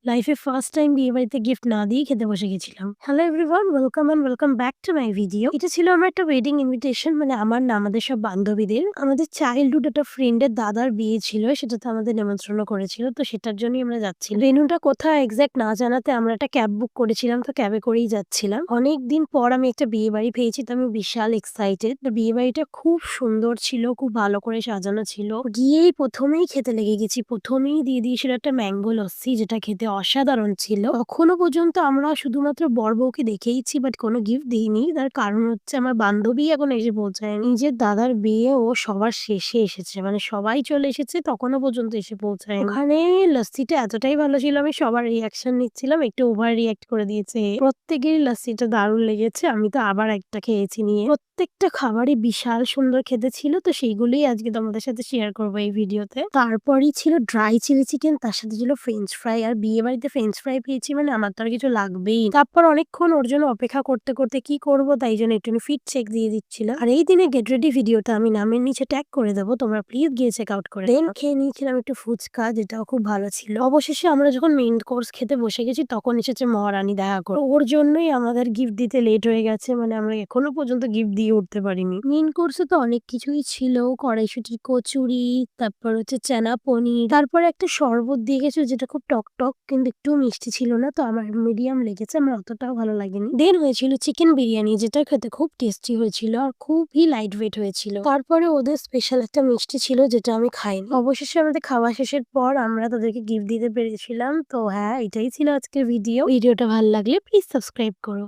লাইফে first time বিয়েবাড়িতে gift না দিয়েই খেতে বসে গেছিলাম। Hello everyone, welcome and welcome back to my video. এটা ছিল আমার একটা ওয়েডিং ইনভিটেশন, মানে আমার না, আমাদের সব বান্ধবীদের। আমাদের চাইল্ডহুড একটা ফ্রেন্ডের দাদার বিয়ে ছিল, সেটাতে আমাদের নিমন্ত্রণ করেছিল। তো সেটার জন্যই আমরা যাচ্ছিলাম। ভেন্যুটা কোথায় এক্সাক্ট না জানাতে আমরা একটা ক্যাব বুক করেছিলাম, তো ক্যাবে করেই যাচ্ছিলাম। অনেকদিন পর আমি একটা বিয়ে বাড়ি পেয়েছি, তো আমি বিশাল এক্সাইটেড। তো বিয়ে বাড়িটা খুব সুন্দর ছিল, খুব ভালো করে সাজানো ছিল। গিয়েই প্রথমেই খেতে লেগে গেছি। প্রথমেই দিয়ে দিয়েছিল একটা ম্যাঙ্গো লস্যি, যেটা খেতে অসাধারণ ছিল। তখনো পর্যন্ত আমরা শুধুমাত্র বর বউকে দেখেইছি, বাট কোনো গিফট দিইনি। তার কারণ হচ্ছে আমার বান্ধবী এখন এসে পৌঁছায়নি। নিজের দাদার বিয়ে ও সবার শেষে এসেছে, মানে সবাই চলে এসেছে, তখনও পর্যন্ত এসে পৌঁছায়নি। ওখানে লস্যিটা এতটাই ভালো ছিল, আমি সবার রিয়াকশন নিচ্ছিলাম, একটু ওভার রিয়াক্ট করে দিয়েছে। প্রত্যেকেরই লস্যিটা দারুণ লেগেছে। আমি তো আবার একটা খেয়েছি নিয়ে। প্রত্যেকটা খাবারই বিশাল সুন্দর খেতে ছিল, তো সেইগুলোই আজকে তোমাদের সাথে শেয়ার করবো এই ভিডিওতে। তারপরই ছিল ড্রাই চিলি চিকেন, তার সাথে ছিল ফ্রেঞ্চ ফ্রাই। আর বিয়ে বাড়িতে ফ্রেঞ্চ ফ্রাই পেয়েছি মানে আমার তো আর কিছু লাগবেই। তারপর অনেকক্ষণ ওর জন্য অপেক্ষা করতে করতে কি করব, তাই জন্য একটু ফিট চেক দিয়ে দিচ্ছিলাম। আর এই দিনে গেট রেডি ভিডিওটা আমি নামের নিচে ট্যাগ করে দেবো, তোমরা প্লিজ গিয়ে চেক আউট করে। দেন খেয়ে নিয়েছিলাম একটু ফুচকা, যেটাও খুব ভালো ছিল। অবশেষে আমরা যখন মেইন কোর্স খেতে বসে গেছি, তখন এসেছে মহারানী দেখা করে। ওর জন্যই আমাদের গিফট দিতে লেট হয়ে গেছে, মানে আমরা এখনো পর্যন্ত গিফট দিয়ে উঠতে পারিনি। মেইন কোর্সে তো অনেক কিছুই ছিল, কড়াইশুটির কচুরি, তারপর হচ্ছে চানা পনির, তারপর একটা শরবত দিয়ে গেছে যেটা খুব টক টক, কিন্তু একটু মিষ্টি ছিল না, তো আমার মিডিয়াম লেগেছে, আমার অতটাও ভালো লাগেনি। দেন হয়েছিল চিকেন বিরিয়ানি, যেটা খেতে খুব টেস্টি হয়েছিল আর খুবই লাইট ওয়েট হয়েছিল। তারপরে ওদের স্পেশাল একটা মিষ্টি ছিল, যেটা আমি খাইনি। অবশেষে আমাদের খাওয়া শেষের পর আমরা তাদেরকে গিফট দিতে পেরেছিলাম। তো হ্যাঁ, এটাই ছিল আজকের ভিডিওটা ভালো লাগলে প্লিজ সাবস্ক্রাইব করো।